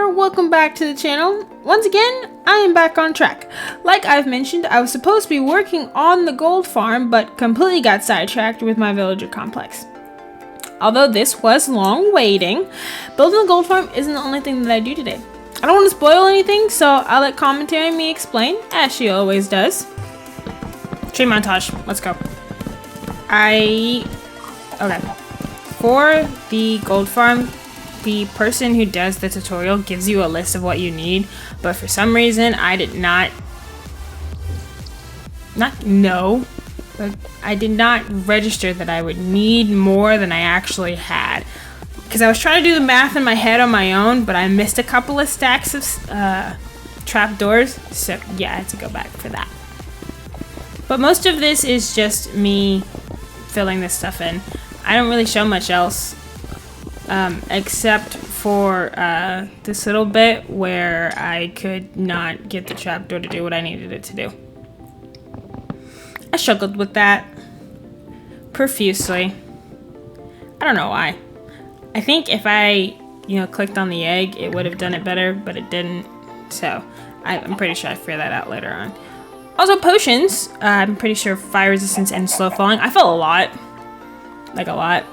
here, welcome back to the channel. Once again, I am back on track. Like I've mentioned, I was supposed to be working on the gold farm, but completely got sidetracked with my villager complex. Although this was long waiting, building the gold farm isn't the only thing that I do today. I don't want to spoil anything, so I'll let commentary and me explain, as she always does. Tree montage, let's go. Okay. For the gold farm, the person who does the tutorial gives you a list of what you need, but for some reason I did not know, but I did not register that I would need more than I actually had. Because I was trying to do the math in my head on my own, but I missed a couple of stacks of trapdoors, so yeah, I had to go back for that. But most of this is just me filling this stuff in. I don't really show much else, except for this little bit where I could not get the trapdoor to do what I needed it to do. I struggled with that profusely. I don't know why. I think if I, clicked on the egg, it would have done it better, but it didn't. So I'm pretty sure I figured that out later on. Also, potions. I'm pretty sure fire resistance and slow falling. I fell a lot. Like a lot.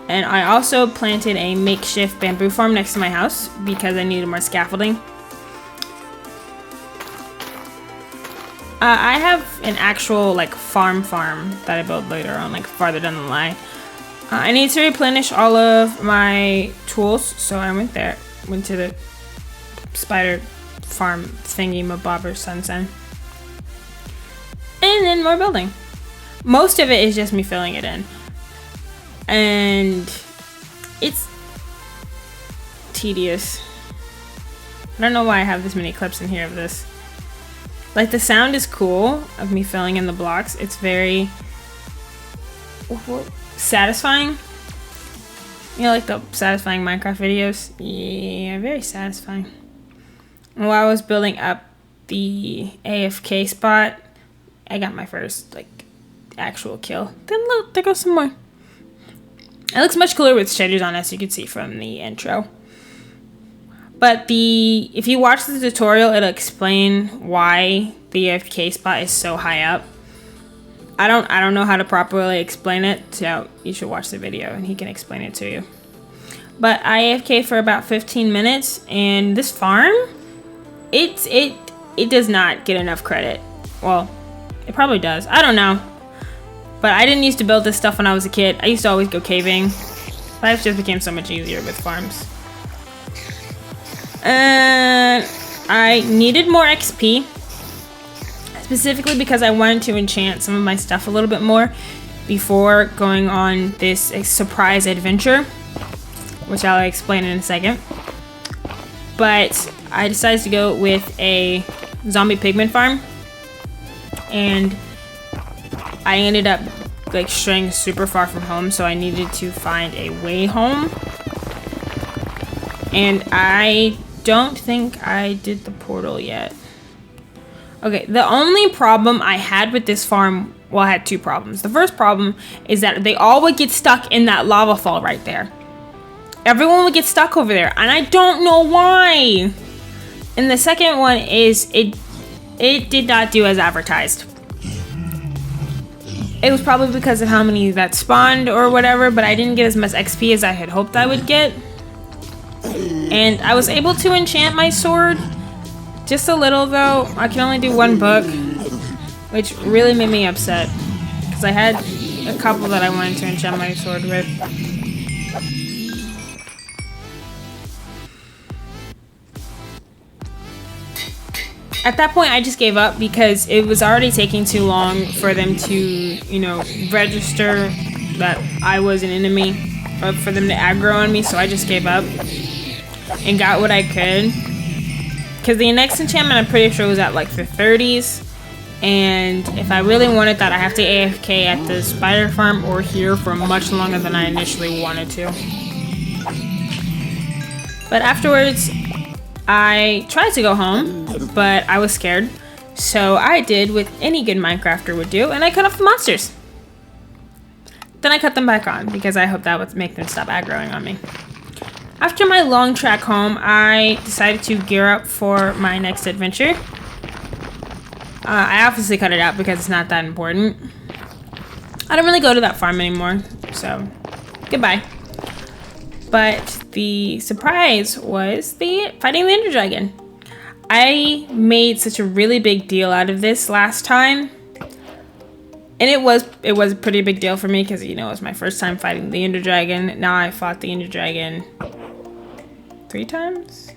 And I also planted a makeshift bamboo farm next to my house because I needed more scaffolding. I have an actual farm that I build later on, farther down the line. I need to replenish all of my tools, so I went to the spider farm thingy mabobber sunsen. And then more building. Most of it is just me filling it in. And it's tedious. I don't know why I have this many clips in here of this. The sound is cool of me filling in the blocks. It's very satisfying. Like the satisfying Minecraft videos? Yeah, very satisfying. And while I was building up the AFK spot, I got my first, actual kill. Then look, there goes some more. It looks much cooler with shaders on, as you can see from the intro. But if you watch the tutorial, it'll explain why the AFK spot is so high up. I don't know how to properly explain it, so you should watch the video and he can explain it to you. But I AFK for about 15 minutes, and this farm, it does not get enough credit. Well, it probably does. I don't know. But I didn't used to build this stuff when I was a kid. I used to always go caving. Life just became so much easier with farms. And I needed more XP. Specifically because I wanted to enchant some of my stuff a little bit more before going on this surprise adventure, which I'll explain in a second. But I decided to go with a zombie pigman farm. And I ended up straying super far from home, so I needed to find a way home. And I don't think I did the portal yet. Okay, the only problem I had with this farm, well, I had two problems. The first problem is that they all would get stuck in that lava fall right there. Everyone would get stuck over there, and I don't know why. And the second one is it did not do as advertised. It was probably because of how many that spawned or whatever, but I didn't get as much XP as I had hoped I would get. And I was able to enchant my sword. Just a little, though. I can only do one book, which really made me upset. Because I had a couple that I wanted to enchant my sword with. At that point, I just gave up because it was already taking too long for them to, register that I was an enemy, or for them to aggro on me, so I just gave up and got what I could. Because the next enchantment, I'm pretty sure was at the 30s, and if I really wanted that, I have to AFK at the spider farm or here for much longer than I initially wanted to. But afterwards, I tried to go home, but I was scared. So I did what any good Minecrafter would do, and I cut off the monsters. Then I cut them back on because I hoped that would make them stop aggroing on me. After my long trek home, I decided to gear up for my next adventure. I obviously cut it out because it's not that important. I don't really go to that farm anymore, so goodbye. But the surprise was fighting the Ender Dragon. I made such a really big deal out of this last time. And it was a pretty big deal for me because, you know, it was my first time fighting the Ender Dragon. Now I fought the Ender Dragon 3 times?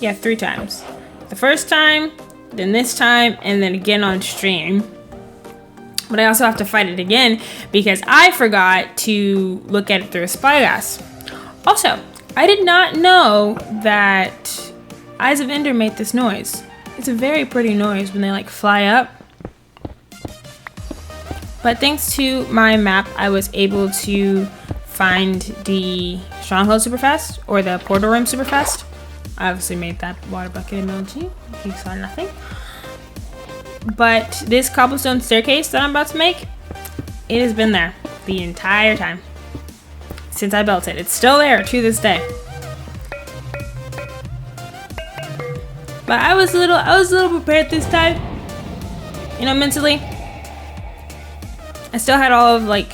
Yeah, 3 times. The first time, then this time, and then again on stream. But I also have to fight it again because I forgot to look at it through a spyglass. Also, I did not know that Eyes of Ender made this noise. It's a very pretty noise when they like fly up. But thanks to my map, I was able to find the stronghold super fast, or the portal room super fast. I obviously made that water bucket emoji. You saw nothing. But this cobblestone staircase that I'm about to make, it has been there the entire time since I built it. It's still there to this day. But I was a little prepared this time. You know, mentally. I still had all of like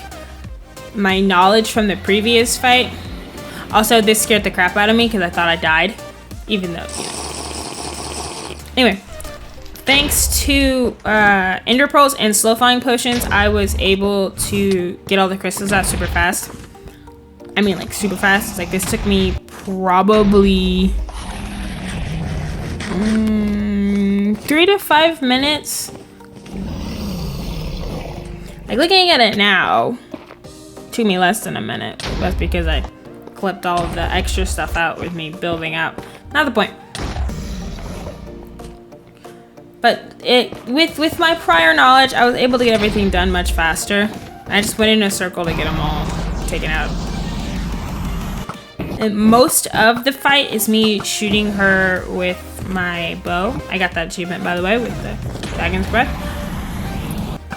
my knowledge from the previous fight. Also, this scared the crap out of me because I thought I died, even though, you know. Anyway, thanks to Ender Pearls and slow falling potions, I was able to get all the crystals out super fast. I mean, like super fast. It's like this took me probably 3 to 5 minutes. Like looking at it now, took me less than a minute. That's because I clipped all of the extra stuff out with me building up. Not the point. But with my prior knowledge, I was able to get everything done much faster. I just went in a circle to get them all taken out. And most of the fight is me shooting her with my bow. I got that achievement, by the way, with the Dragon's Breath.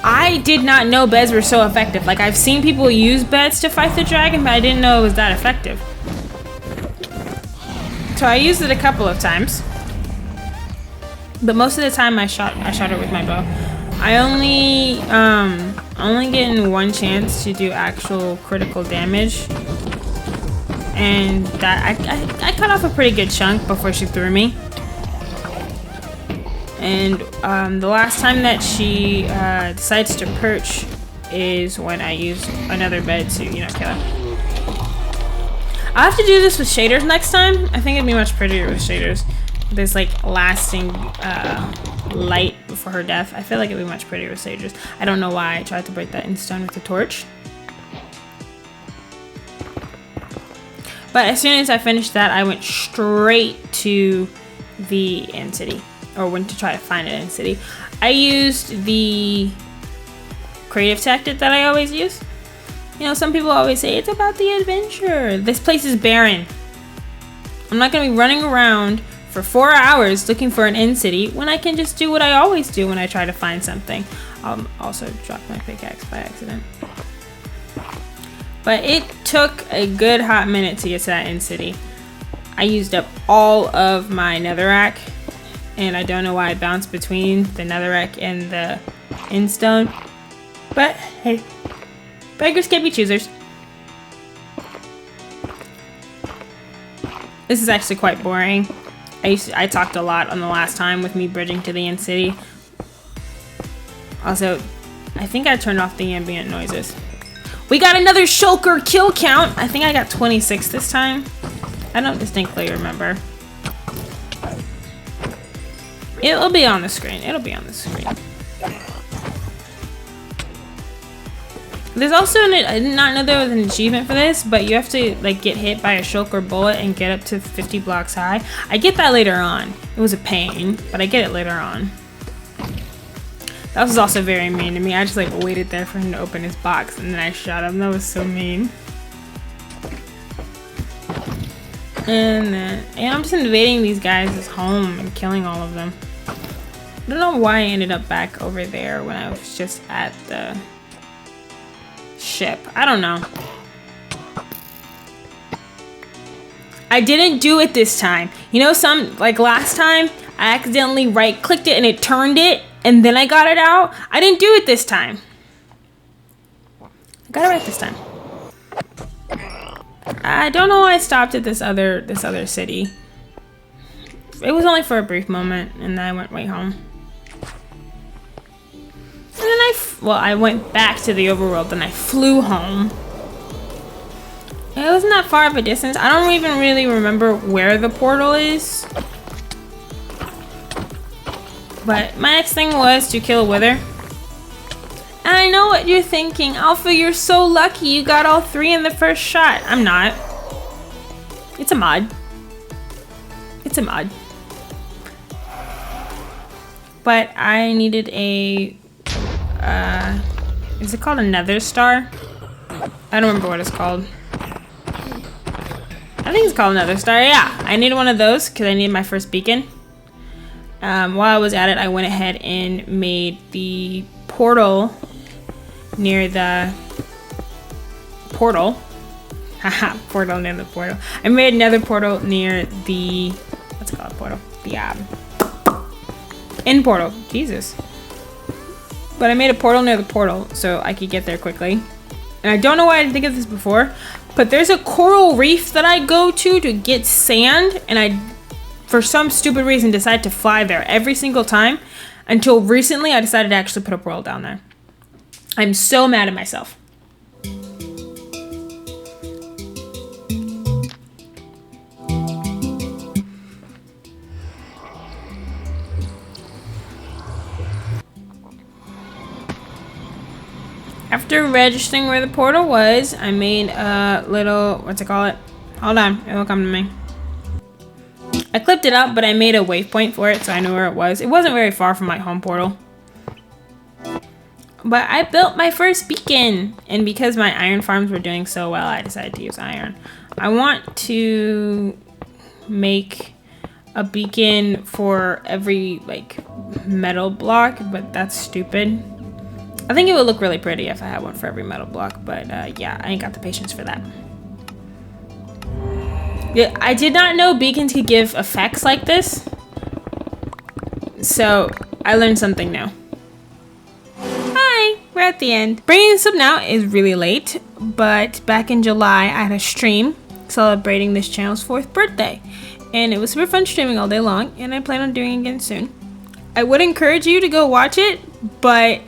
I did not know beds were so effective. Like, I've seen people use beds to fight the dragon, but I didn't know it was that effective. So I used it a couple of times. But most of the time I shot her with my bow. I only getting 1 chance to do actual critical damage. And that I cut off a pretty good chunk before she threw me. And the last time that she decides to perch is when I use another bed to, you know, kill her. I'll have to do this with shaders next time. I think it'd be much prettier with shaders. There's like lasting light before her death. I feel like it'd be much prettier with shaders. I don't know why I tried to break that in stone with the torch. But as soon as I finished that, I went straight to the end city. Or went to try to find an end city. I used the creative tactic that I always use. You know, some people always say, it's about the adventure. This place is barren. I'm not going to be running around for 4 hours looking for an end city when I can just do what I always do when I try to find something. Also dropped my pickaxe by accident. But it took a good hot minute to get to that end city. I used up all of my netherrack. And I don't know why I bounced between the netherrack and the endstone. But hey, beggars can't be choosers. This is actually quite boring. I talked a lot on the last time with me bridging to the end city. Also, I think I turned off the ambient noises. We got another shulker kill count. I think I got 26 this time. I don't distinctly remember. It'll be on the screen. It'll be on the screen. There's also I did not know there was an achievement for this, but you have to like get hit by a shulker bullet and get up to 50 blocks high. I get that later on. It was a pain, but I get it later on. That was also very mean to me. I just like waited there for him to open his box and then I shot him. That was so mean. And I'm just invading these guys' home and killing all of them. I don't know why I ended up back over there when I was just at the ship. I don't know. I didn't do it this time. You know, like last time, I accidentally right-clicked it and it turned it, and then I got it out. I didn't do it this time. I got it right this time. I don't know why I stopped at this other city. It was only for a brief moment, and then I went right home. And then I went back to the overworld, then I flew home. It wasn't that far of a distance. I don't even really remember where the portal is. But my next thing was to kill a wither. And I know what you're thinking. Alpha, you're so lucky you got all 3 in the first shot. I'm not. It's a mod. It's a mod. But I needed a... is it called a nether star? I don't remember what it's called. I think it's called another star. Yeah, I needed one of those because I needed my first beacon. While I was at it, I went ahead and made the portal near the portal. Haha, portal near the portal. I made another portal near the, what's it called, portal? The end portal. Jesus. But I made a portal near the portal so I could get there quickly. And I don't know why I didn't think of this before, but there's a coral reef that I go to get sand, and I, for some stupid reason, decided to fly there every single time. Until recently, I decided to actually put a portal down there. I'm so mad at myself. After registering where the portal was, I made a little, what's it called? Hold on, it will come to me. I clipped it up, but I made a waypoint for it so I knew where it was. It wasn't very far from my home portal. But I built my first beacon, and because my iron farms were doing so well, I decided to use iron. I want to make a beacon for every like metal block, but that's stupid. I think it would look really pretty if I had one for every metal block, but yeah, I ain't got the patience for that. Yeah, I did not know beacons could give effects like this, so I learned something new. Hi, we're at the end. Bringing this up now is really late, but back in July, I had a stream celebrating this channel's 4th birthday, and it was super fun streaming all day long, and I plan on doing it again soon. I would encourage you to go watch it, but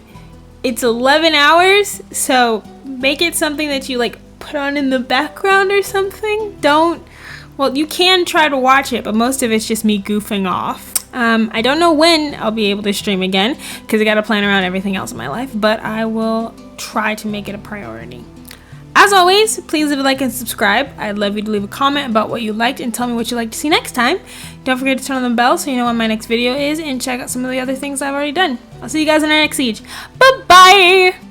it's 11 hours, so make it something that you like put on in the background or something. Well, you can try to watch it, but most of it's just me goofing off. I don't know when I'll be able to stream again because I got to plan around everything else in my life, but I will try to make it a priority. As always, please leave a like and subscribe. I'd love you to leave a comment about what you liked and tell me what you'd like to see next time. Don't forget to turn on the bell so you know when my next video is, and check out some of the other things I've already done. I'll see you guys in our next siege. Bye-bye!